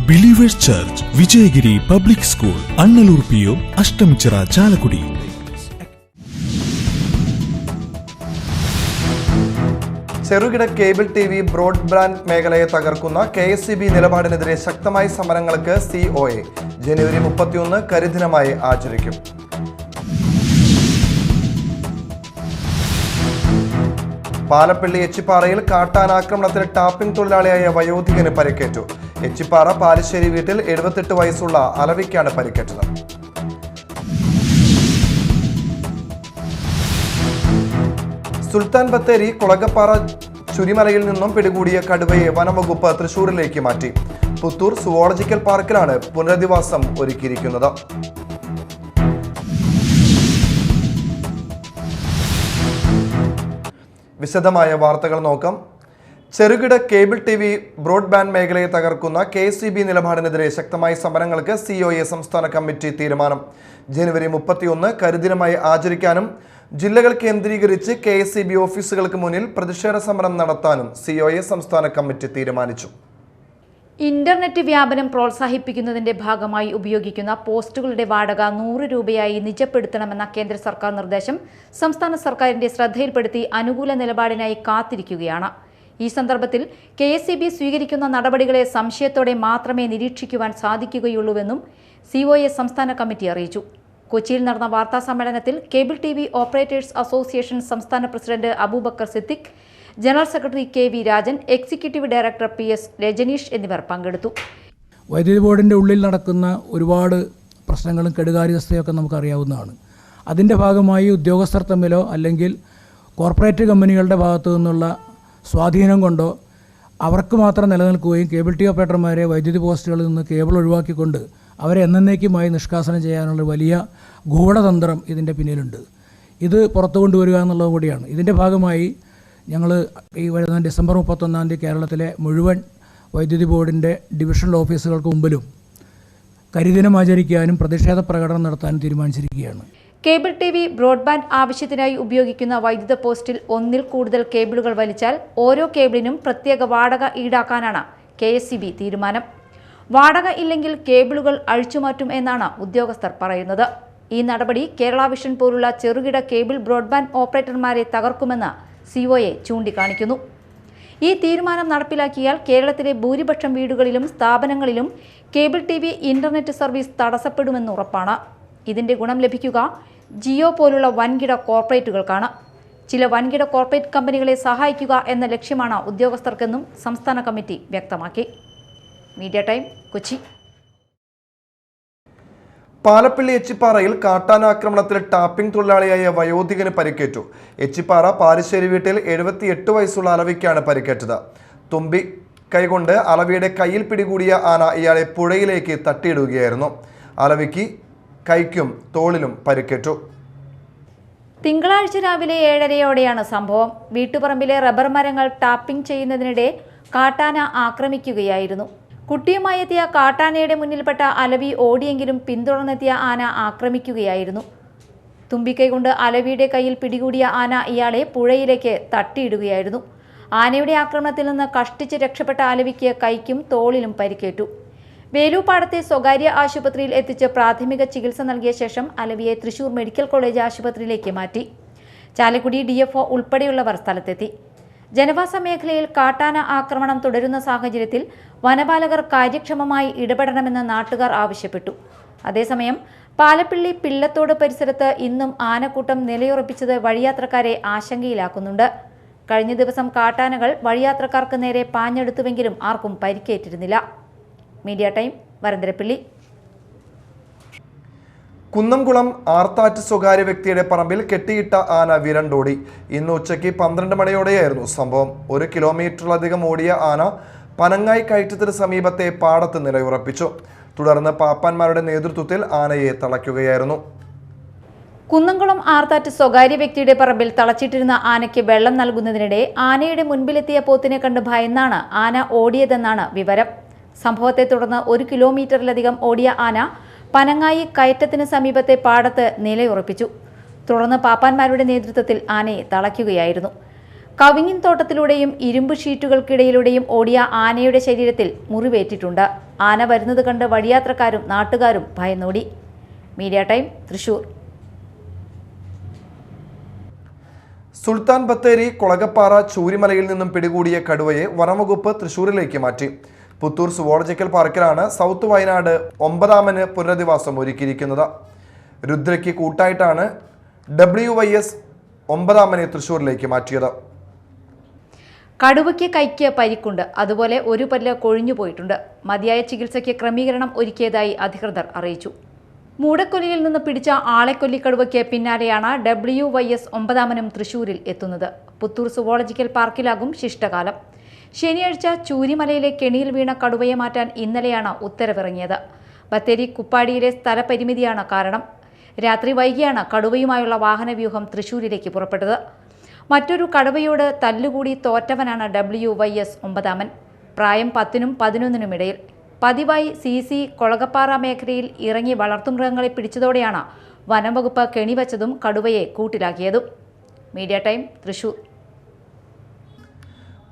Believers church, Vijayagiri public school, Annallur PO, Ashtamichira, Chalakudy. ചെറുകിട cable TV broadband മേഖലയെ തകർക്കുന്ന KSEB നിലപാടിനെതിരെ ശക്തമായ സമരങ്ങൾക്ക് COA ജനുവരി 31 കരിദിനമായി ആചരിക്കും. പാലപ്പള്ളി എച്ചിപ്പാറയിൽ കാട്ടാനാക്രമണത്തിൽ ടാപ്പിംഗ് തൊഴിലാളിയായ വയോധികന് പരിക്കേറ്റു. എച്ചിപ്പാറ പാലിശ്ശേരി വീട്ടിൽ 78 വയസ്സുള്ള അലവിക്കാണ് പരിക്കേറ്റത്. സുൽത്താൻ ബത്തേരി കുളകപ്പാറ ചുരിമലയിൽ നിന്നും പിടികൂടിയ കടുവയെ വനംവകുപ്പ് തൃശൂരിലേക്ക് മാറ്റി. പുത്തൂർ സുവോളജിക്കൽ പാർക്കിലാണ് പുനരധിവാസം ഒരുക്കിയിരിക്കുന്നത്. വിശദമായ വാർത്തകൾ നോക്കാം. ചെറുകിട കേബിൾ TV ബ്രോഡ്ബാൻഡ് മേഖലയെ തകർക്കുന്ന KSEB നിലപാടിനെതിരെ ശക്തമായ സമരങ്ങൾക്ക് COA സംസ്ഥാന കമ്മിറ്റി തീരുമാനം. ജനുവരി 31 കരിദിനമായി ആചരിക്കാനും ജില്ലകൾ കേന്ദ്രീകരിച്ച് KSEB ഓഫീസുകൾക്ക് മുന്നിൽ പ്രതിഷേധ സമരം നടത്താനും COA സംസ്ഥാന കമ്മിറ്റി തീരുമാനിച്ചു. ഇന്റർനെറ്റ് വ്യാപനം പ്രോത്സാഹിപ്പിക്കുന്നതിന്റെ ഭാഗമായി ഉപയോഗിക്കുന്ന പോസ്റ്റുകളുടെ വാടക 100 രൂപയായി നിജപ്പെടുത്തണമെന്ന കേന്ദ്ര സർക്കാർ നിർദ്ദേശം സംസ്ഥാന സർക്കാരിന്റെ ശ്രദ്ധയിൽപ്പെടുത്തി അനുകൂല നിലപാടിനായി കാത്തിരിക്കുകയാണ്. ഈ സന്ദർഭത്തിൽ KSEB സ്വീകരിക്കുന്ന നടപടികളെ സംശയത്തോടെ മാത്രമേ നിരീക്ഷിക്കുവാൻ സാധിക്കുകയുള്ളൂവെന്നും COA സംസ്ഥാന കമ്മിറ്റി അറിയിച്ചു. കൊച്ചിയിൽ നടന്ന വാർത്താ സമ്മേളനത്തിൽ കേബിൾ TV ഓപ്പറേറ്റേഴ്സ് അസോസിയേഷൻ സംസ്ഥാന president Abubakar Siddique, general secretary KV Rajan, executive director PS Rajneesh എന്നിവർ പങ്കെടുത്തു. വൈദ്യുതി ബോർഡിൻ്റെ ഉള്ളിൽ നടക്കുന്ന ഒരുപാട് പ്രശ്നങ്ങളും കെടുകാര്യസ്ഥയൊക്കെ നമുക്കറിയാവുന്നതാണ്. അതിൻ്റെ ഭാഗമായി ഉദ്യോഗസ്ഥർ തമ്മിലോ അല്ലെങ്കിൽ കോർപ്പറേറ്റ് കമ്പനികളുടെ ഭാഗത്തു നിന്നുള്ള സ്വാധീനം കൊണ്ടോ അവർക്ക് മാത്രം നിലനിൽക്കുകയും കേബിൾ TV ഓപ്പറേറ്റർമാരെ വൈദ്യുതി പോസ്റ്റുകളിൽ നിന്ന് കേബിൾ ഒഴിവാക്കിക്കൊണ്ട് അവരെ എന്നേക്കുമായി നിഷ്കാസനം ചെയ്യാനുള്ള വലിയ ഗൂഢതന്ത്രം ഇതിൻ്റെ പിന്നിലുണ്ട്. ഇത് പുറത്തു കൊണ്ടുവരിക എന്നുള്ളത് കൂടിയാണ്. ഇതിൻ്റെ ഭാഗമായി ഞങ്ങൾ ഈ വരുന്ന ഡിസംബർ 31 കേരളത്തിലെ മുഴുവൻ വൈദ്യുതി ബോർഡിൻ്റെ ഡിവിഷണൽ ഓഫീസുകൾക്ക് മുമ്പിലും കരിദിനം ആചരിക്കാനും പ്രതിഷേധ പ്രകടനം നടത്താനും തീരുമാനിച്ചിരിക്കുകയാണ്. കേബിൾ TV ബ്രോഡ്ബാൻഡ് ആവശ്യത്തിനായി ഉപയോഗിക്കുന്ന വൈദ്യുത പോസ്റ്റിൽ ഒന്നിൽ കൂടുതൽ കേബിളുകൾ വലിച്ചാൽ ഓരോ കേബിളിനും പ്രത്യേക വാടക ഈടാക്കാനാണ് KSEB തീരുമാനം. വാടക ഇല്ലെങ്കിൽ കേബിളുകൾ അഴിച്ചുമാറ്റും എന്നാണ് ഉദ്യോഗസ്ഥർ പറയുന്നത്. ഈ നടപടി കേരള വിഷൻ പോലുള്ള ചെറുകിട കേബിൾ ബ്രോഡ്ബാൻഡ് ഓപ്പറേറ്റർമാരെ തകർക്കുമെന്ന് COA ചൂണ്ടിക്കാണിക്കുന്നു. ഈ തീരുമാനം നടപ്പിലാക്കിയാൽ കേരളത്തിലെ ഭൂരിപക്ഷം വീടുകളിലും സ്ഥാപനങ്ങളിലും കേബിൾ TV ഇന്റർനെറ്റ് സർവീസ് തടസ്സപ്പെടുമെന്ന് ഉറപ്പാണ്. ഇതിന്റെ ഗുണം ലഭിക്കുക ജിയോ പോലുള്ള വൻകിട കോർപ്പറേറ്റുകൾക്കാണ്. ചില വൻകിട കോർപ്പറേറ്റ് കമ്പനികളെ സഹായിക്കുക എന്ന ലക്ഷ്യമാണ് ഉദ്യോഗസ്ഥർക്കെന്നും സംസ്ഥാന കമ്മിറ്റി വ്യക്തമാക്കി. Media time, Kochi. പാലപ്പള്ളി എച്ചിപ്പാറയിൽ കാട്ടാനാക്രമണത്തിൽ ടാപ്പിംഗ് തൊഴിലാളിയായ വയോധികന് പരിക്കേറ്റു. എച്ചിപ്പാറ പാലിശ്ശേരി വീട്ടിൽ 78 വയസ്സുള്ള അലവിക്കാണ് പരിക്കേറ്റത്. തുമ്പി കൈകൊണ്ട് അലവിയുടെ കയ്യിൽ പിടികൂടിയ ആന ഇയാളെ പുഴയിലേക്ക് തട്ടിയിടുകയായിരുന്നു. അലവിക്ക് കൈക്കും തോളിലും പരിക്കേറ്റു. തിങ്കളാഴ്ച രാവിലെ 7:30യോടെയാണ് സംഭവം. വീട്ടുപറമ്പിലെ റബ്ബർ മരങ്ങൾ ടാപ്പിംഗ് ചെയ്യുന്നതിനിടെ കാട്ടാന ആക്രമിക്കുകയായിരുന്നു. കുട്ടിയുമായി എത്തിയ കാട്ടാനയുടെ മുന്നിൽപ്പെട്ട അലവി ഓടിയെങ്കിലും പിന്തുടർന്നെത്തിയ ആന ആക്രമിക്കുകയായിരുന്നു. തുമ്പിക്കൈ കൊണ്ട് അലവിയുടെ കയ്യിൽ പിടികൂടിയ ആന ഇയാളെ പുഴയിലേക്ക് തട്ടിയിടുകയായിരുന്നു. ആനയുടെ ആക്രമണത്തിൽ നിന്ന് കഷ്ടിച്ച് രക്ഷപ്പെട്ട അലവിക്ക് കൈക്കും തോളിലും പരിക്കേറ്റു. വേലൂപ്പാടത്തെ സ്വകാര്യ ആശുപത്രിയിൽ എത്തിച്ച് പ്രാഥമിക ചികിത്സ നൽകിയ ശേഷം അലവിയെ തൃശൂർ മെഡിക്കൽ കോളേജ് ആശുപത്രിയിലേക്ക് മാറ്റി. ചാലക്കുടി DFO ഉൾപ്പെടെയുള്ളവർ സ്ഥലത്തെത്തി. ജനവാസ മേഖലയിൽ കാട്ടാന ആക്രമണം തുടരുന്ന സാഹചര്യത്തിൽ വനപാലകർ കാര്യക്ഷമമായി ഇടപെടണമെന്ന് നാട്ടുകാർ ആവശ്യപ്പെട്ടു. അതേസമയം പാലപ്പള്ളി പിള്ളത്തോട് പരിസരത്ത് ഇന്നും ആനക്കൂട്ടം നിലയുറപ്പിച്ചത് വഴിയാത്രക്കാരെ ആശങ്കയിലാക്കുന്നുണ്ട്. കഴിഞ്ഞ ദിവസം കാട്ടാനകൾ വഴിയാത്രക്കാർക്ക് നേരെ പാഞ്ഞെടുത്തുവെങ്കിലും ആർക്കും പരിക്കേറ്റിരുന്നില്ല. Media time, Varandarappilly. കുന്നംകുളം ആർത്താറ്റ് സ്വകാര്യ വ്യക്തിയുടെ പറമ്പിൽ കെട്ടിയിട്ട ആന വിരണ്ടോടി. ഇന്ന് ഉച്ചയ്ക്ക് 12 മണിയോടെയായിരുന്നു സംഭവം. 1 കിലോമീറ്ററിലധികം ഓടിയ ആന പനങ്ങായി കയറ്റത്തിന് സമീപത്തെ പാടത്ത് നിലയുറപ്പിച്ചു. തുടർന്ന് പാപ്പാന്മാരുടെ നേതൃത്വത്തിൽ ആനയെ തളയ്ക്കുകയായിരുന്നു. കുന്നംകുളം ആർത്താറ്റ് സ്വകാര്യ വ്യക്തിയുടെ പറമ്പിൽ തളച്ചിട്ടിരുന്ന ആനയ്ക്ക് വെള്ളം നൽകുന്നതിനിടെ ആനയുടെ മുൻപിലെത്തിയ പോത്തിനെ കണ്ട് ഭയന്നാണ് ആന ഓടിയതെന്നാണ് വിവരം. സംഭവത്തെ തുടർന്ന് 1 കിലോമീറ്ററിലധികം ഓടിയ ആന പനങ്ങായി കയറ്റത്തിന് സമീപത്തെ പാടത്ത് നിലയുറപ്പിച്ചു. തുടർന്ന് പാപ്പാന്മാരുടെ നേതൃത്വത്തിൽ ആനയെ തളയ്ക്കുകയായിരുന്നു. കവിങ്ങിൻ തോട്ടത്തിലൂടെയും ഇരുമ്പ് ഷീറ്റുകൾക്കിടയിലൂടെയും ഓടിയ ആനയുടെ ശരീരത്തിൽ മുറിവേറ്റിട്ടുണ്ട്. ആന വരുന്നത് കണ്ട് വഴിയാത്രക്കാരും നാട്ടുകാരും ഭയന്നോടി. Media time, Thrissur. സുൽത്താൻ ബത്തേരി കൊളകപ്പാറ ചൂരിമലയിൽ നിന്നും പിടികൂടിയ കടുവയെ വനംവകുപ്പ് തൃശൂരിലേക്ക് മാറ്റി. പുത്തൂർ സുവോളജിക്കൽ പാർക്കിലാണ് സൗത്ത് വയനാട് 9ാമന് പുനരധിവാസം ഒരുക്കിയിരിക്കുന്നത്. രുദ്രയ്ക്ക് കൂട്ടായിട്ടാണ് WYS 9ാമനെ തൃശൂരിലേക്ക് മാറ്റിയത്. കടുവയ്ക്ക് കൈക്ക് പരിക്കുണ്ട്. അതുപോലെ ഒരു പല്ല് കൊഴിഞ്ഞു പോയിട്ടുണ്ട്. മതിയായ ചികിത്സയ്ക്ക് ക്രമീകരണം ഒരുക്കിയതായി അധികൃതർ അറിയിച്ചു. മൂടക്കൊല്ലിയിൽ നിന്ന് പിടിച്ച ആളെക്കൊല്ലിക്കടുവയ്ക്ക് പിന്നാലെയാണ് WYS 9ാമനും തൃശൂരിൽ എത്തുന്നത്. പുത്തൂർ സുവോളജിക്കൽ പാർക്കിലാകും ശിഷ്ടകാലം. ശനിയാഴ്ച ചൂരിമലയിലെ കെണിയിൽ വീണ കടുവയെ മാറ്റാൻ ഇന്നലെയാണ് ഉത്തരവിറങ്ങിയത്. ബത്തേരി കുപ്പാടിയിലെ സ്ഥലപരിമിതിയാണ് കാരണം. രാത്രി വൈകിയാണ് കടുവയുമായുള്ള വാഹനവ്യൂഹം തൃശൂരിലേക്ക് പുറപ്പെട്ടത്. മറ്റൊരു കടുവയോട് തല്ലുകൂടി തോറ്റവനാണ് WYS 9ാമൻ. പ്രായം 10നും 11നും ഇടയിൽ. പതിവായി CC കൊളകപ്പാറ മേഖലയിൽ ഇറങ്ങി വളർത്തുമൃഗങ്ങളെ പിടിച്ചതോടെയാണ് വനംവകുപ്പ് കെണിവച്ചതും കടുവയെ കൂട്ടിലാക്കിയതും. Media time, Thrissur.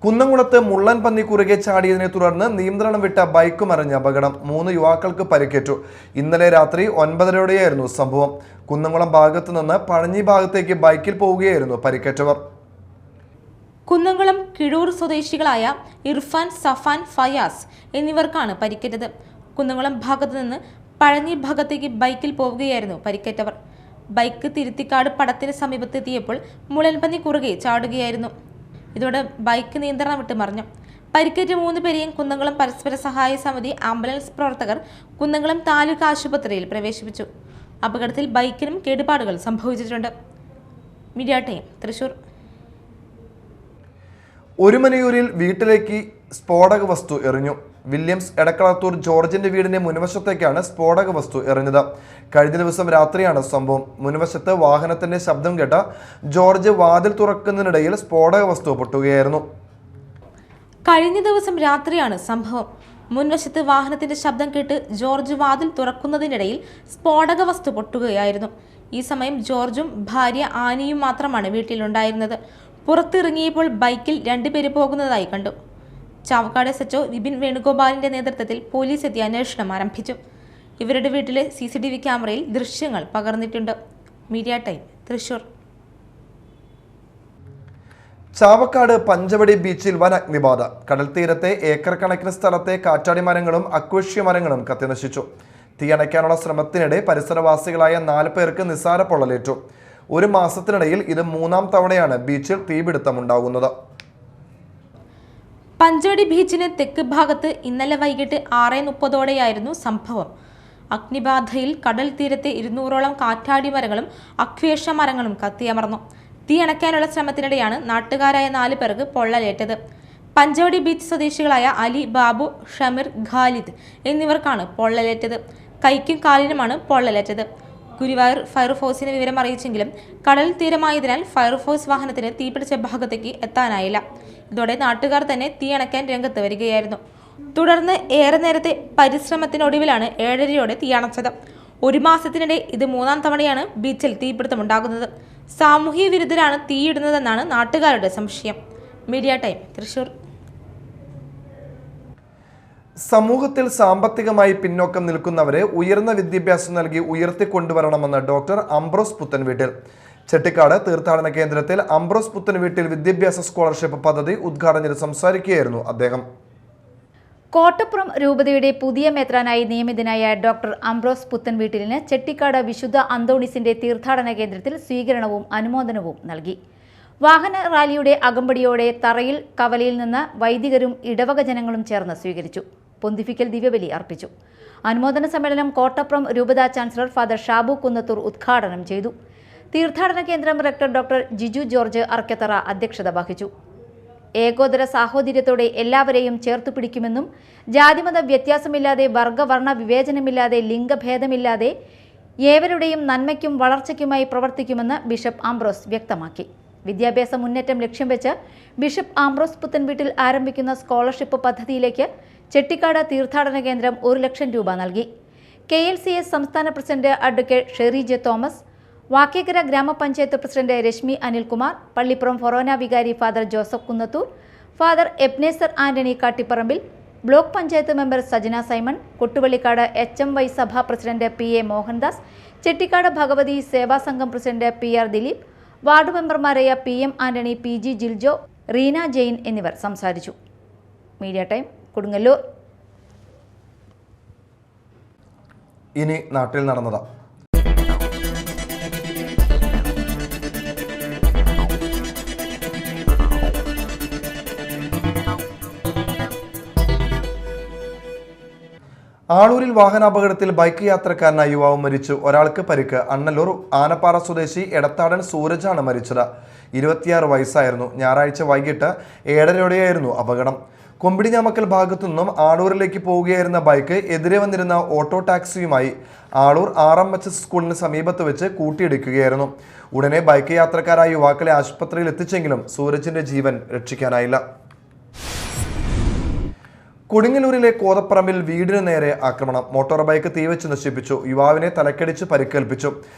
കുന്നംകുളത്ത് മുള്ളൻ പന്നി കുറുകെ ചാടിയതിനെ തുടർന്ന് നിയന്ത്രണം വിട്ട ബൈക്ക് മറിഞ്ഞ അപകടം. 3 യുവാക്കൾക്ക് പരിക്കേറ്റു. ഇന്നലെ രാത്രി 9:30 സംഭവം. കുന്നംകുളം ഭാഗത്തു നിന്ന് പഴഞ്ഞി ഭാഗത്തേക്ക് ബൈക്കിൽ പോവുകയായിരുന്നു പരിക്കേറ്റവർ. കുന്നംകുളം കിഴൂർ സ്വദേശികളായ ഇർഫാൻ, സഫാൻ, ഫയാസ് എന്നിവർക്കാണ് പരിക്കേറ്റത്. കുന്നംകുളം ഭാഗത്തു നിന്ന് പഴഞ്ഞി ഭാഗത്തേക്ക് ബൈക്കിൽ പോവുകയായിരുന്നു പരിക്കേറ്റവർ. ബൈക്ക് തിരുത്തിക്കാട് പടത്തിന് സമീപത്തെത്തിയപ്പോൾ മുള്ളൻപന്നി കുറുകെ ചാടുകയായിരുന്നു. ഇതോടെ ബൈക്ക് നിയന്ത്രണം വിട്ട് മറിഞ്ഞു. പരിക്കേറ്റ 3 പേരെയും കുന്നംകുളം പരസ്പര സഹായ സമിതി ആംബുലൻസ് പ്രവർത്തകർ കുന്നംകുളം താലൂക്ക് ആശുപത്രിയിൽ പ്രവേശിപ്പിച്ചു. അപകടത്തിൽ ബൈക്കിനും കേടുപാടുകൾ സംഭവിച്ചിട്ടുണ്ട്. Media time, Thrissur. ഒരുമനയൂരിൽ വീട്ടിലേക്ക് സ്ഫോടക വസ്തു എറിഞ്ഞു. വില്യംസ് എടക്കളത്തൂർ ജോർജിന്റെ വീടിന്റെ മുൻവശത്തേക്കാണ് സ്ഫോടക വസ്തു എറിഞ്ഞത്. കഴിഞ്ഞ ദിവസം രാത്രിയാണ് സംഭവം. മുൻവശത്ത് വാഹനത്തിന്റെ ശബ്ദം കേട്ട ജോർജ് വാതിൽ തുറക്കുന്നതിനിടയിൽ സ്ഫോടക വസ്തു പൊട്ടുകയായിരുന്നു. കഴിഞ്ഞ ദിവസം രാത്രിയാണ് സംഭവം. മുൻവശത്ത് വാഹനത്തിന്റെ ശബ്ദം കേട്ട് ജോർജ് വാതിൽ തുറക്കുന്നതിനിടയിൽ സ്ഫോടക വസ്തു പൊട്ടുകയായിരുന്നു. ഈ സമയം ജോർജും ഭാര്യ ആനിയും മാത്രമാണ് വീട്ടിലുണ്ടായിരുന്നത്. പുറത്തിറങ്ങിയപ്പോൾ ബൈക്കിൽ 2 പേര് പോകുന്നതായി കണ്ടു. ചാവക്കാട് SHO വിപിൻ വേണുഗോപാലിന്റെ നേതൃത്വത്തിൽ പോലീസ് എത്തി അന്വേഷണം ആരംഭിച്ചു. ഇവരുടെ വീട്ടിലെ CCTV ക്യാമറയിൽ ദൃശ്യങ്ങൾ പകർന്നിട്ടുണ്ട്. Media time, Thrissur. ചാവക്കാട് പഞ്ചവടി ബീച്ചിൽ വൻ അഗ്നിബാധ. കടൽ തീരത്തെ ഏക്കർ കണക്കിന് സ്ഥലത്തെ കാറ്റാടി മരങ്ങളും അക്വേഷ്യ മരങ്ങളും കത്തിനശിച്ചു. തീയണയ്ക്കാനുള്ള ശ്രമത്തിനിടെ പരിസരവാസികളായ 4 പേർക്ക് നിസ്സാര പൊള്ളലേറ്റു. 1 മാസത്തിനിടയിൽ ഇത് 3ാം തവണയാണ് ബീച്ചിൽ തീപിടുത്തമുണ്ടാകുന്നത്. പഞ്ചവടി ബീച്ചിന് തെക്ക് ഭാഗത്ത് ഇന്നലെ വൈകിട്ട് 6:30 സംഭവം. അഗ്നിബാധയിൽ കടൽ തീരത്തെ 200ഓളം കാറ്റാടി മരങ്ങളും അക്വേഷ്യ മരങ്ങളും കത്തിയമർന്നു. തീ അണയ്ക്കാനുള്ള ശ്രമത്തിനിടെയാണ് നാട്ടുകാരായ 4 പേർക്ക് പൊള്ളലേറ്റത്. പഞ്ചവടി ബീച്ച് സ്വദേശികളായ അലി, ബാബു, ഷമീർ, ഖാലിദ് എന്നിവർക്കാണ് പൊള്ളലേറ്റത്. കൈക്കും കാലിനുമാണ് പൊള്ളലേറ്റത്. ഗുരുവായൂർ ഫയർഫോഴ്സിനെ വിവരം അറിയിച്ചെങ്കിലും കടൽ തീരമായതിനാൽ ഫയർഫോഴ്സ് വാഹനത്തിന് തീപിടിച്ച ഭാഗത്തേക്ക് എത്താനായില്ല. ഇതോടെ നാട്ടുകാർ തന്നെ തീ അണയ്ക്കാൻ രംഗത്ത് വരികയായിരുന്നു. തുടർന്ന് ഏറെ നേരത്തെ പരിശ്രമത്തിനൊടുവിലാണ് 7:30 തീ അണച്ചത്. 1 മാസത്തിനിടെ ഇത് 3ാം തവണയാണ് ബീച്ചിൽ തീപിടുത്തമുണ്ടാകുന്നത്. സാമൂഹ്യ വിരുദ്ധരാണ് തീയിടുന്നതെന്നാണ് നാട്ടുകാരുടെ സംശയം. Media time, Thrissur. സമൂഹത്തിൽ സാമ്പത്തികമായി പിന്നോക്കം നിൽക്കുന്നവരെ ഉയർന്ന വിദ്യാഭ്യാസം നൽകി ഉയർത്തിക്കൊണ്ടുവരണമെന്ന് ഡോക്ടർ അംബ്രോസ് പുത്തൻവീട്ടിൽ. ചെട്ടിക്കാട് തീർത്ഥാടന കേന്ദ്രത്തിൽ അംബ്രോസ് പുത്തൻവീട്ടിൽ വിദ്യാഭ്യാസ സ്കോളർഷിപ്പ് പദ്ധതി ഉദ്ഘാടനം ചെയ്ത് സംസാരിക്കുകയായിരുന്നു അദ്ദേഹം. കോട്ടപ്പുറം രൂപതയുടെ പുതിയ മെത്രാനായി നിയമിതനായ ഡോക്ടർ അംബ്രോസ് പുത്തൻവീട്ടിലിന് ചെട്ടിക്കാട് വിശുദ്ധ അന്തോണീസിന്റെ തീർത്ഥാടന കേന്ദ്രത്തിൽ സ്വീകരണവും അനുമോദനവും നൽകി. വാഹന റാലിയുടെ അകമ്പടിയോടെ തറയിൽ കവലയിൽ നിന്ന് വൈദികരും ഇടവക ജനങ്ങളും ചേർന്ന് സ്വീകരിച്ചു. പൊന്തിഫിക്കൽ ദിവ്യബലി അർപ്പിച്ചു. അനുമോദന സമ്മേളനം കോട്ടപ്പുറം രൂപതാ ചാൻസലർ ഫാദർ ഷാബു കുന്നത്തൂർ ഉദ്ഘാടനം ചെയ്തു. തീർത്ഥാടന കേന്ദ്രം റെക്ടർ ഡോക്ടർ ജിജു ജോർജ് അർക്കത്തറ അധ്യക്ഷത വഹിച്ചു. ഏകോദര സാഹോദര്യത്തോടെ എല്ലാവരെയും ചേർത്തു പിടിക്കുമെന്നും ജാതിമത വ്യത്യാസമില്ലാതെ വർഗവർണ്ണ വിവേചനമില്ലാതെ ലിംഗഭേദമില്ലാതെ ഏവരുടെയും നന്മയ്ക്കും വളർച്ചയ്ക്കുമായി പ്രവർത്തിക്കുമെന്ന് ബിഷപ്പ് ആംബ്രോസ് വ്യക്തമാക്കി. വിദ്യാഭ്യാസ മുന്നേറ്റം ലക്ഷ്യം വെച്ച് ബിഷപ്പ് ആംബ്രോസ് പുത്തൻവീട്ടിൽ ആരംഭിക്കുന്ന സ്കോളർഷിപ്പ് പദ്ധതിയിലേക്ക് ചെട്ടിക്കാട് തീർത്ഥാടന കേന്ദ്രം 1 ലക്ഷം രൂപ നൽകി. KLCS സംസ്ഥാന president advocate Sherry J Thomas, Vakkekkara ഗ്രാമപഞ്ചായത്ത് പ്രസിഡന്റ് രശ്മി അനിൽകുമാർ, പള്ളിപ്പുറം ഫൊറോന വികാരി father Joseph Kunnathur, father Ebenezer Antony Kattipparambil, block panchayat member Sajana Simon, Kottuvallikkad HMY Sabha president PA Mohandas, Chettikkad Bhagavathi Seva Sangham president PR Dileep, ward മെമ്പർമാരായ PM ആന്റണി, PG ജിൽജോ, റീന ജെയിൻ എന്നിവർ സംസാരിച്ചു. Media time, Kodungallur. ഇനി നാട്ടിൽ നടന്നത്. ആളൂരിൽ വാഹനാപകടത്തിൽ ബൈക്ക് യാത്രക്കാരനായ യുവാവ് മരിച്ചു. ഒരാൾക്ക് പരിക്ക്. അണ്ണല്ലൂർ ആനപ്പാറ സ്വദേശി എടത്താടൻ സൂരജാണ് മരിച്ചത്. 26 വയസ്സായിരുന്നു. ഞായറാഴ്ച വൈകിട്ട് 7:30 അപകടം. കൊമ്പിടിഞ്ഞാമക്കൽ ഭാഗത്തുനിന്നും ആളൂരിലേക്ക് പോവുകയായിരുന്ന ബൈക്ക് എതിരെ വന്നിരുന്ന ഓട്ടോ ടാക്സിയുമായി ആളൂർ RMHS സ്കൂളിന് സമീപത്ത് വെച്ച് കൂട്ടിയിടിക്കുകയായിരുന്നു. ഉടനെ ബൈക്ക് യാത്രക്കാരായ യുവാക്കളെ ആശുപത്രിയിൽ എത്തിച്ചെങ്കിലും സൂരജിന്റെ ജീവൻ രക്ഷിക്കാനായില്ല. കൊടുങ്ങല്ലൂരിലെ കോതപ്പറമ്പിൽ വീടിനു നേരെ ആക്രമണം. മോട്ടോർ ബൈക്ക് തീവച്ച് നശിപ്പിച്ചു. യുവാവിനെ തലക്കടിച്ച് പരിക്കേൽപ്പിച്ചു.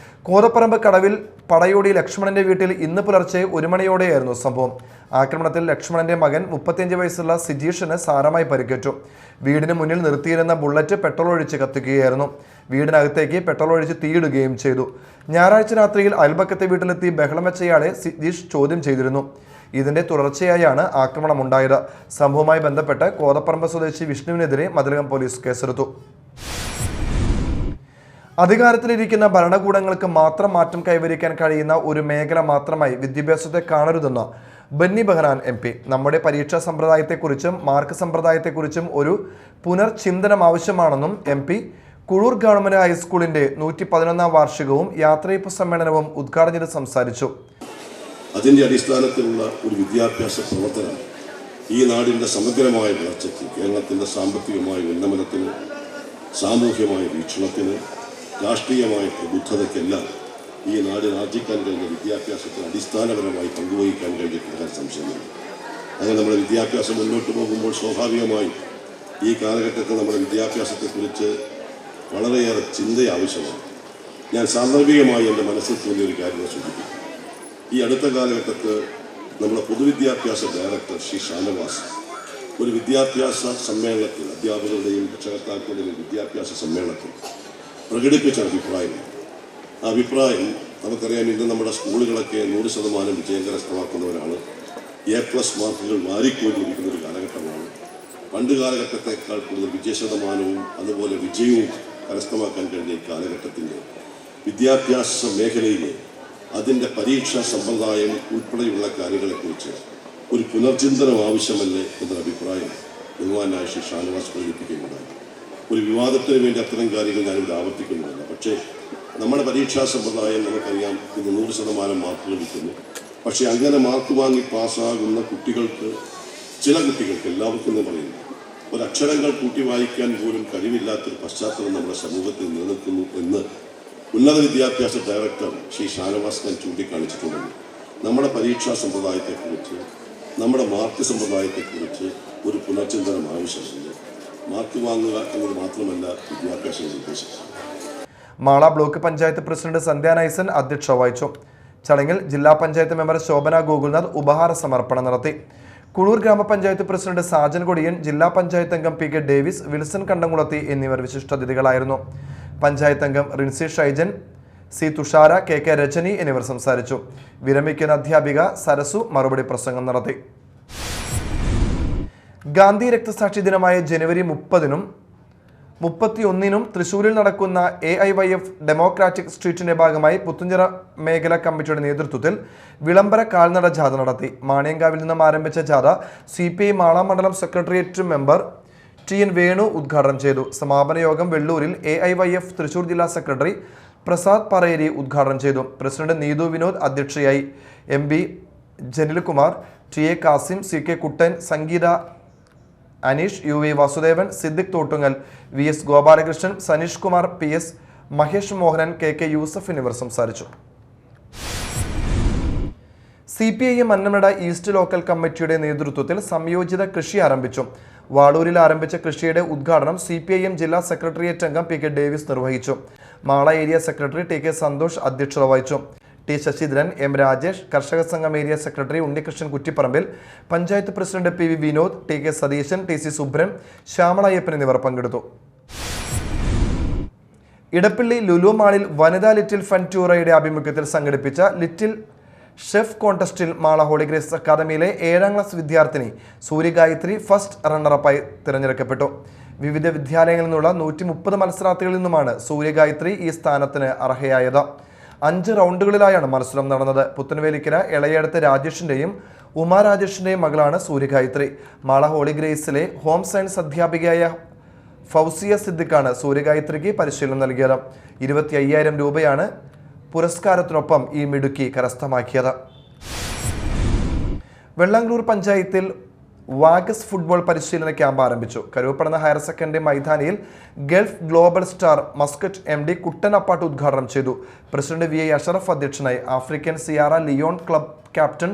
കോതപ്പറമ്പ് കടവിൽ പടയോടി ലക്ഷ്മണന്റെ വീട്ടിൽ ഇന്ന് പുലർച്ചെ 1 മണിയോടെയായിരുന്നു സംഭവം. ആക്രമണത്തിൽ ലക്ഷ്മണന്റെ മകൻ 35 വയസ്സുള്ള സിജീഷിന് സാരമായി പരിക്കേറ്റു. വീടിന് മുന്നിൽ നിർത്തിയിരുന്ന ബുള്ളറ്റ് പെട്രോൾ ഒഴിച്ച് കത്തിക്കുകയായിരുന്നു. വീടിനകത്തേക്ക് പെട്രോൾ ഒഴിച്ച് തീയിടുകയും ചെയ്തു. ഞായറാഴ്ച രാത്രിയിൽ അയൽപക്കത്തെ വീട്ടിലെത്തി ബഹളം വെച്ചയാളെ സിജീഷ് ചോദ്യം ചെയ്തിരുന്നു. ഇതിന്റെ തുടർച്ചയായാണ് ആക്രമണമുണ്ടായത്. സംഭവവുമായി ബന്ധപ്പെട്ട് കോതപ്പറമ്പ് സ്വദേശി വിഷ്ണുവിനെതിരെ മതിലകം പോലീസ് കേസെടുത്തു. അധികാരത്തിലിരിക്കുന്ന ഭരണകൂടങ്ങൾക്ക് മാത്രം മാറ്റം കൈവരിക്കാൻ കഴിയുന്ന ഒരു മേഖല മാത്രമായി വിദ്യാഭ്യാസത്തെ കാണരുതെന്ന് ബെന്നി ബെഹനാൻ MP. നമ്മുടെ പരീക്ഷാ സമ്പ്രദായത്തെക്കുറിച്ചും മാർക്ക് സമ്പ്രദായത്തെക്കുറിച്ചും ഒരു പുനർചിന്തനം ആവശ്യമാണെന്നും MP കുഴൂർ ഗവൺമെന്റ് ഹൈസ്കൂളിന്റെ 111ാം വാർഷികവും യാത്രയപ്പ് സമ്മേളനവും ഉദ്ഘാടനം ചെയ്ത് സംസാരിച്ചു. അതിൻ്റെ അടിസ്ഥാനത്തിലുള്ള ഒരു വിദ്യാഭ്യാസ പ്രവർത്തനം ഈ നാടിൻ്റെ സമഗ്രമായ വളർച്ചയ്ക്ക്, കേരളത്തിൻ്റെ സാമ്പത്തികമായ ഉന്നമനത്തിന്, സാമൂഹ്യമായ വീക്ഷണത്തിന്, രാഷ്ട്രീയമായ പ്രബുദ്ധതയ്ക്കെല്ലാം ഈ നാടിന് ആർജിക്കാൻ കഴിഞ്ഞ വിദ്യാഭ്യാസത്തിന് അടിസ്ഥാനപരമായി പങ്കുവഹിക്കാൻ കഴിഞ്ഞിട്ടുള്ള സംശയമില്ല. അങ്ങനെ നമ്മുടെ വിദ്യാഭ്യാസം മുന്നോട്ട് പോകുമ്പോൾ സ്വാഭാവികമായി ഈ കാലഘട്ടത്തിൽ നമ്മുടെ വിദ്യാഭ്യാസത്തെക്കുറിച്ച് വളരെയേറെ ചിന്ത ആവശ്യമാണ്. ഞാൻ സാന്ദർഭികമായി എൻ്റെ മനസ്സിൽ തോന്നിയ ഒരു കാര്യം സൂചിപ്പിക്കും. ഈ അടുത്ത കാലഘട്ടത്ത് നമ്മുടെ പൊതുവിദ്യാഭ്യാസ ഡയറക്ടർ ശ്രീ ഷാനവാസ് ഒരു വിദ്യാഭ്യാസ സമ്മേളനത്തിൽ, അധ്യാപകരുടെയും രക്ഷകർത്താക്കളുടെയും വിദ്യാഭ്യാസ സമ്മേളനത്തിൽ പ്രകടിപ്പിച്ച അഭിപ്രായമാണ്. ആ അഭിപ്രായം നമുക്കറിയാം, ഇന്ന് നമ്മുടെ സ്കൂളുകളൊക്കെ 100% വിജയം കരസ്ഥമാക്കുന്നവരാണ്. A+ മാർക്കുകൾ വാരിക്കൊണ്ടിരിക്കുന്ന ഒരു കാലഘട്ടമാണ്. പണ്ട് കാലഘട്ടത്തെക്കാൾ കൂടുതൽ വിജയശതമാനവും അതുപോലെ വിജയവും കരസ്ഥമാക്കാൻ കഴിഞ്ഞ ഈ കാലഘട്ടത്തിൻ്റെ വിദ്യാഭ്യാസ മേഖലയിലെ അതിൻ്റെ പരീക്ഷാ സമ്പ്രദായം ഉൾപ്പെടെയുള്ള കാര്യങ്ങളെക്കുറിച്ച് ഒരു പുനർചിന്തനം ആവശ്യമല്ലേ എന്നൊരു അഭിപ്രായം ബഹുമാനായ ശ്രീ ഷാനവാസ് പ്രകടിപ്പിക്കുകയുണ്ടായി. ഒരു വിവാദത്തിന് വേണ്ടി അത്തരം കാര്യങ്ങൾ ഞാനിവിടെ ആവർത്തിക്കുന്നില്ല. പക്ഷേ നമ്മുടെ പരീക്ഷാ സമ്പ്രദായം നമുക്കറിയാം, ഇന്ന് 100% മാർക്കുകൾ കിട്ടുന്നു. പക്ഷേ അങ്ങനെ മാർക്ക് വാങ്ങി പാസ്സാകുന്ന കുട്ടികൾക്ക്, ചില കുട്ടികൾക്ക്, എല്ലാവർക്കും എന്ന് പറയുന്നു, ഒരക്ഷരങ്ങൾ കൂട്ടി വായിക്കാൻ പോലും കഴിവില്ലാത്തൊരു പശ്ചാത്തലം നമ്മുടെ സമൂഹത്തിൽ നിലനിൽക്കുന്നു എന്ന് ഉന്നത വിദ്യാഭ്യാസ ഡയറക്ടർ ശ്രീ ഷാനവാസ് ഖാൻ ചൂണ്ടിക്കാണിച്ചിട്ടുണ്ടെങ്കിൽ നമ്മുടെ പരീക്ഷാ സമ്പ്രദായത്തെക്കുറിച്ച്, നമ്മുടെ മാർക്ക് സമ്പ്രദായത്തെക്കുറിച്ച് ഒരു പുനർചിന്തനം ആവശ്യമുണ്ട്. മാർക്ക് വാങ്ങുക എന്നത് മാത്രമല്ല വിദ്യാഭ്യാസം ഉദ്ദേശിക്കുന്നത്. മാള ബ്ലോക്ക് പഞ്ചായത്ത് പ്രസിഡന്റ് സന്ധ്യ നൈസൻ അധ്യക്ഷത വഹിച്ചു. ചടങ്ങിൽ ജില്ലാ പഞ്ചായത്ത് മെമ്പർ ശോഭന ഗോകുൽനാഥ് ഉപഹാര സമർപ്പണം നടത്തി. കുഴൂർ ഗ്രാമപഞ്ചായത്ത് പ്രസിഡന്റ് സാജൻ കൊടിയൻ, ജില്ലാ പഞ്ചായത്ത് അംഗം PK ഡേവിസ്, വിൽസൺ കണ്ടംകുളത്തി എന്നിവർ വിശിഷ്ടാതിഥികളായിരുന്നു. പഞ്ചായത്ത് അംഗം റിൻസി ഷൈജൻ, C തുഷാര, KK രജനി എന്നിവർ സംസാരിച്ചു. വിരമിക്കുന്ന അധ്യാപിക സരസു മറുപടി പ്രസംഗം നടത്തി. ഗാന്ധി രക്തസാക്ഷി ദിനമായ ജനുവരി 30-നും 31-നും തൃശൂരിൽ നടക്കുന്ന AIYF ഡെമോക്രാറ്റിക് സ്ട്രീറ്റിന്റെ ഭാഗമായി പുത്തുഞ്ചിറ മേഖലാ കമ്മിറ്റിയുടെ നേതൃത്വത്തിൽ വിളംബര കാൽനട ജാഥ നടത്തി. മാണിയങ്കാവിൽ നിന്നും ആരംഭിച്ച ജാഥ CPI മാള മണ്ഡലം സെക്രട്ടേറിയറ്റ് മെമ്പർ TN വേണു ഉദ്ഘാടനം ചെയ്തു. സമാപന യോഗം വെള്ളൂരിൽ AIYF തൃശൂർ ജില്ലാ സെക്രട്ടറി പ്രസാദ് പറയേരി ഉദ്ഘാടനം ചെയ്തു. പ്രസിഡന്റ് നീതു വിനോദ് അധ്യക്ഷയായി. MB ജനിൽകുമാർ, TA കാസിം, CK കുട്ടൻ, സംഗീത Aneesh, UV Vasudevan, Siddique Thottungal, VS Gopalakrishnan, Saneesh Kumar, PS Mahesh Mohanan, KK Yusuf എന്നിവർ സംസാരിച്ചു. CPIM അന്നമനട ഈസ്റ്റ് ലോക്കൽ കമ്മിറ്റിയുടെ നേതൃത്വത്തിൽ സംയോജിത കൃഷി ആരംഭിച്ചു. വാളൂരിൽ ആരംഭിച്ച കൃഷിയുടെ ഉദ്ഘാടനം CPIM ജില്ലാ സെക്രട്ടേറിയറ്റ് അംഗം PK ഡേവിസ് നിർവഹിച്ചു. Mala area secretary TK Santhosh അധ്യക്ഷത വഹിച്ചു. T Sasidharan, M Rajesh, Karshaka Sangham area secretary Unnikrishnan Kuttipparambil, panchayat president PV Vinod, TK Satheesan, TC Subran, Shyamalayyappan എന്നിവർ പങ്കെടുത്തു. ഇടപ്പള്ളി ലുലു മാളിൽ വനിതാ ലിറ്റിൽ ഫൺ ടൂറയുടെ ആഭിമുഖ്യത്തിൽ സംഘടിപ്പിച്ച little chef contest Mala holy grace academy 7ാം ക്ലാസ് വിദ്യാർത്ഥിനി സൂര്യഗായത്രി ഫസ്റ്റ് റണ്ണറപ്പായി തിരഞ്ഞെടുക്കപ്പെട്ടു. വിവിധ വിദ്യാലയങ്ങളിൽ നിന്നുള്ള 130 മത്സരാർത്ഥികളിൽ നിന്നുമാണ് സൂര്യഗായത്രി ഈ സ്ഥാനത്തിന് അർഹയായത്. 5 റൗണ്ടുകളിലായാണ് മത്സരം നടന്നത്. പുത്തൻവേലിക്കര എളയടത്ത് രാജേഷിന്റെയും ഉമാ രാജേഷിന്റെയും മകളാണ് സൂര്യഗായത്രി. മാള ഹോളി ഗ്രേസിലെ ഹോം സയൻസ് അധ്യാപികയായ ഫൗസിയ സിദ്ദിഖാണ് സൂര്യഗായത്രിക്ക് പരിശീലനം നൽകിയത്. 25,000 രൂപയാണ് പുരസ്കാരത്തിനൊപ്പം ഈ മിടുക്കി കരസ്ഥമാക്കിയത്. വെള്ളാങ്കളൂർ പഞ്ചായത്തിൽ വാഗസ് ഫുട്ബോൾ പരിശീലന ക്യാമ്പ് ആരംഭിച്ചു. കരുവപ്പടന്ന ഹയർ സെക്കൻഡറി മൈതാനിയിൽ Gulf global star Muscat MD Kuttan Appatt ഉദ്ഘാടനം ചെയ്തു. പ്രസിഡന്റ് VI അഷറഫ് അധ്യക്ഷനായി. African Sierra Leone club captain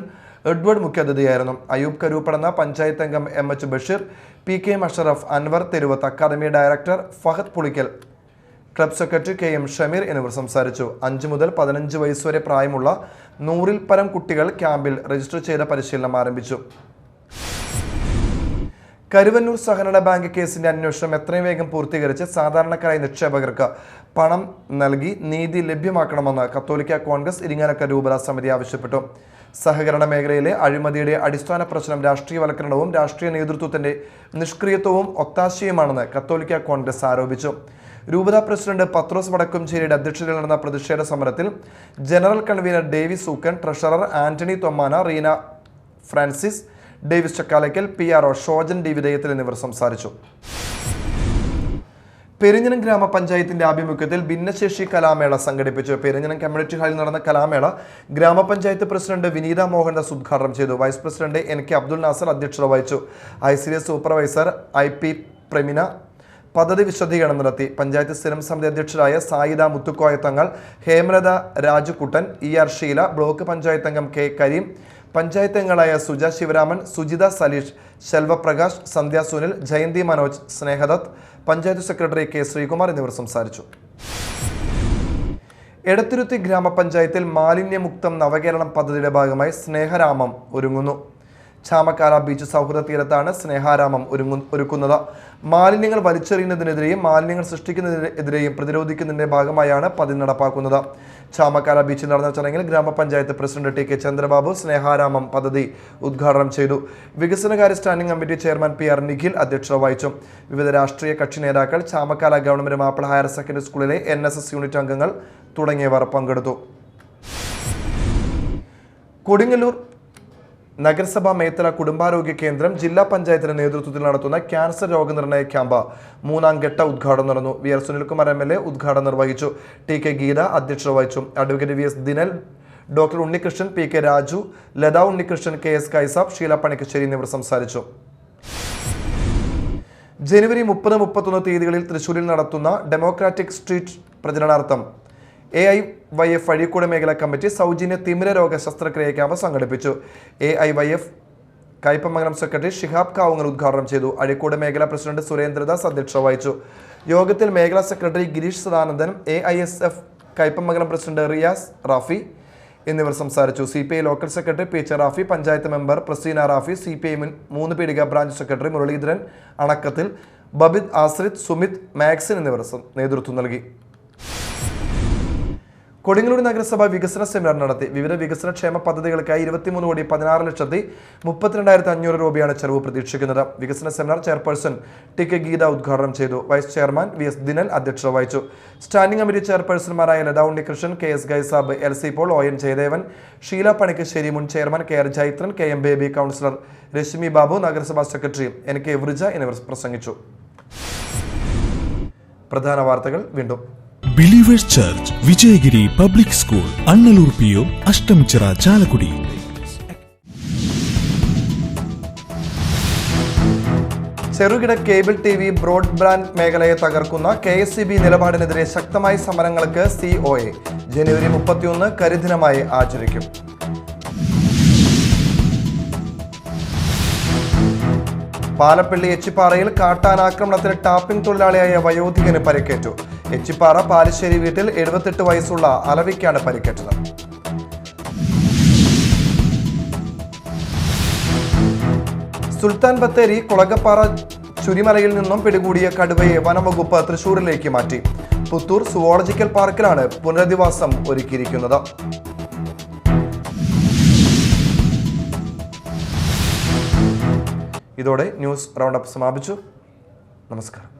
Edward മുഖ്യാതിഥിയായിരുന്നു. അയൂബ് കരുവപ്പടന്ന പഞ്ചായത്ത് അംഗം MH Basheer, PK Ashraf, Anwar Theruvath, academy director Fahad Pulikkal, club secretary KM Shameer എന്നിവർ സംസാരിച്ചു. 5 മുതൽ 15 വയസ്സ് വരെ പ്രായമുള്ള 100-ൽ പരം കുട്ടികൾ ക്യാമ്പിൽ രജിസ്റ്റർ ചെയ്ത പരിശീലനം ആരംഭിച്ചു. കരുവന്നൂർ സഹകരണ ബാങ്ക് കേസിന്റെ അന്വേഷണം എത്രയും വേഗം പൂർത്തീകരിച്ച് സാധാരണക്കാരായ നിക്ഷേപകർക്ക് പണം നൽകി നീതി ലഭ്യമാക്കണമെന്ന് കത്തോലിക്ക കോൺഗ്രസ് ഇരിങ്ങാലക്കുട രൂപതാ സമിതി ആവശ്യപ്പെട്ടു. സഹകരണ മേഖലയിലെ അഴിമതിയുടെ അടിസ്ഥാന പ്രശ്നം രാഷ്ട്രീയവൽക്കരണവും രാഷ്ട്രീയ നേതൃത്വത്തിന്റെ നിഷ്ക്രിയത്വവും ഒത്താശയുമാണെന്ന് കത്തോലിക്ക കോൺഗ്രസ് ആരോപിച്ചു. രൂപതാ പ്രസിഡന്റ് പത്രോസ് വടക്കുംചേരിയുടെ അധ്യക്ഷതയിൽ നടന്ന പ്രതിഷേധ സമരത്തിൽ general convener Davis Ookkan, treasurer Antony Thommana, Reena Francis, Davis Chakkalakkal, PRO Shojan D Vidheyathil എന്നിവർ സംസാരിച്ചു. പെരിഞ്ഞനം ഗ്രാമപഞ്ചായത്തിന്റെ ആഭിമുഖ്യത്തിൽ ഭിന്നശേഷി കലാമേള സംഘടിപ്പിച്ചു. പെരിഞ്ഞനം കമ്മ്യൂണിറ്റി ഹാളിൽ നടന്ന കലാമേള ഗ്രാമപഞ്ചായത്ത് പ്രസിഡന്റ് വിനീത മോഹൻദാസ് ഉദ്ഘാടനം ചെയ്തു. Vice president NK Abdul Nasser അധ്യക്ഷത വഹിച്ചു. ICDS സൂപ്പർവൈസർ IP പ്രമിന പദ്ധതി വിശദീകരണം നടത്തി. പഞ്ചായത്ത് സ്ഥിരം സമിതി അധ്യക്ഷരായ സായിദ മുത്തുക്കോയ തങ്ങൾ, ഹേമലത രാജുക്കുട്ടൻ, ER ഷീല, ബ്ലോക്ക് പഞ്ചായത്ത് അംഗം K കരീം, പഞ്ചായത്ത് അംഗങ്ങളായ സുജ ശിവരാമൻ, സുജിത സലീഷ്, ശെൽവപ്രകാശ്, സന്ധ്യ സുനിൽ, ജയന്തി മനോജ്, സ്നേഹദത്ത്, പഞ്ചായത്ത് സെക്രട്ടറി K ശ്രീകുമാർ എന്നിവർ സംസാരിച്ചു. എടത്തുരുത്തി ഗ്രാമപഞ്ചായത്തിൽ മാലിന്യമുക്തം നവകേരളം പദ്ധതിയുടെ ഭാഗമായി സ്നേഹരാമം ഒരുങ്ങുന്നു. ചാമക്കാല ബീച്ച് സൗഹൃദ തീരത്താണ് സ്നേഹാരാമം ഒരുക്കുന്നത്. മാലിന്യങ്ങൾ വലിച്ചെറിയുന്നതിനെതിരെയും മാലിന്യങ്ങൾ സൃഷ്ടിക്കുന്നതിനെതിരെയും പ്രതിരോധിക്കുന്നതിന്റെ ഭാഗമായാണ് പദ്ധതി നടപ്പാക്കുന്നത്. ചാമക്കാല ബീച്ചിൽ നടന്ന ചടങ്ങിൽ ഗ്രാമപഞ്ചായത്ത് പ്രസിഡന്റ് TK ചന്ദ്രബാബു സ്നേഹാരാമം പദ്ധതി ഉദ്ഘാടനം ചെയ്തു. വികസനകാര്യ standing committee chairman PR Nikhil അധ്യക്ഷത വഹിച്ചു. വിവിധ രാഷ്ട്രീയ കക്ഷി നേതാക്കൾ, Chamakkala government Mappila higher secondary സ്കൂളിലെ NSS യൂണിറ്റ് അംഗങ്ങൾ തുടങ്ങിയവർ പങ്കെടുത്തു. കൊടുങ്ങല്ലൂർ നഗരസഭ മേത്തല കുടുംബാരോഗ്യ കേന്ദ്രം ജില്ലാ പഞ്ചായത്തിന്റെ നേതൃത്വത്തിൽ നടത്തുന്ന ക്യാൻസർ രോഗനിർണയ ക്യാമ്പ് 3ാം ഘട്ട ഉദ്ഘാടനം നടന്നു. VR സുനിൽകുമാർ MLA ഉദ്ഘാടനം നിർവഹിച്ചു. TK ഗീത അധ്യക്ഷത വഹിച്ചു. Advocate VS Dinal, doctor Unnikrishnan, PK Raju, Latha Unnikrishnan, KS Kaisab, Sheela Panikkassery എന്നിവർ സംസാരിച്ചു. ജനുവരി 30, 31 തീയതികളിൽ തൃശൂരിൽ നടത്തുന്ന ഡെമോക്രാറ്റിക് സ്ട്രീറ്റ് പ്രചരണാർത്ഥം AIYF അഴീക്കോട് മേഖലാ കമ്മിറ്റി സൗജന്യ തിമിര രോഗ ശസ്ത്രക്രിയ ക്യാമ്പ് സംഘടിപ്പിച്ചു. AIYF കയ്പമംഗലം സെക്രട്ടറി ഷിഹാബ് കാവുങ്ങൽ ഉദ്ഘാടനം ചെയ്തു. അഴീക്കോട് മേഖലാ പ്രസിഡന്റ് സുരേന്ദ്രദാസ് അധ്യക്ഷത വഹിച്ചു. യോഗത്തിൽ മേഖലാ secretary Girish Sadanandan, AISF Kaipamangalam president Riyas Rafi എന്നിവർ സംസാരിച്ചു. CPI local secretary PH Rafi, panchayat member Praseena Rafi, CPI 3 പീടിക ബ്രാഞ്ച് സെക്രട്ടറി മുരളീധരൻ അണക്കത്തിൽ, ബബിദ് ആശ്രിത്, സുമിത്, മാക്സിൻ എന്നിവർ നേതൃത്വം നൽകി. കൊടുങ്ങല്ലൂർ നഗരസഭ വികസന സെമിനാർ നടത്തി. വിവിധ വികസന ക്ഷേമ പദ്ധതികൾക്കായി 23,16,32,500 രൂപയാണ് ചെലവ് പ്രതീക്ഷിക്കുന്നത്. വികസന സെമിനാർ ചെയർപേഴ്സൺ TK ഗീത ഉദ്ഘാടനം ചെയ്തു. വൈസ് ചെയർമാൻ VS ദിനൽ അധ്യക്ഷത വഹിച്ചു. സ്റ്റാൻഡിംഗ് കമ്മിറ്റി ചെയർപേഴ്സൺമാരായ Latha Unnikrishnan, KS Gaisab, LC Paul, ON Jayadevan, Sheela Panikkassery, മുൻ chairman KR Jaithran, KM Baby, councillor Rashmi Babu, നഗരസഭാ സെക്രട്ടറി NK വൃജ എന്നിവർ പ്രസംഗിച്ചു. പ്രധാന വാർത്തകൾ വീണ്ടും. Believers church, Vijayagiri public school, Annallur PO, Ashtamichira, Chalakudy. ചെറുകിട കേബിൾ TV ബ്രോഡ്ബാൻഡ് മേഖലയെ തകർക്കുന്ന KSEB നിലപാടിനെതിരെ ശക്തമായ സമരങ്ങൾക്ക് COA. ജനുവരി 31 കരിദിനമായി ആചരിക്കും. പാലപ്പള്ളി എച്ചിപ്പാറയിൽ കാട്ടാനാക്രമണത്തിൽ ടാപ്പിംഗ് തൊഴിലാളിയായ വയോധികന് പരിക്കേറ്റു. എച്ചിപ്പാറ പാലിശ്ശേരി വീട്ടിൽ 78 വയസ്സുള്ള അലവിക്കാണ് പരിക്കേറ്റത്. സുൽത്താൻ ബത്തേരി കുളകപ്പാറ ചുരിമലയിൽ നിന്നും പിടികൂടിയ കടുവയെ വനംവകുപ്പ് തൃശൂരിലേക്ക് മാറ്റി. പുത്തൂർ സുവോളജിക്കൽ പാർക്കിലാണ് പുനരധിവാസം ഒരുക്കിയിരിക്കുന്നത്. ഇതോടെ ന്യൂസ് റൗണ്ടപ്പ് സമാപിച്ചു. നമസ്കാരം.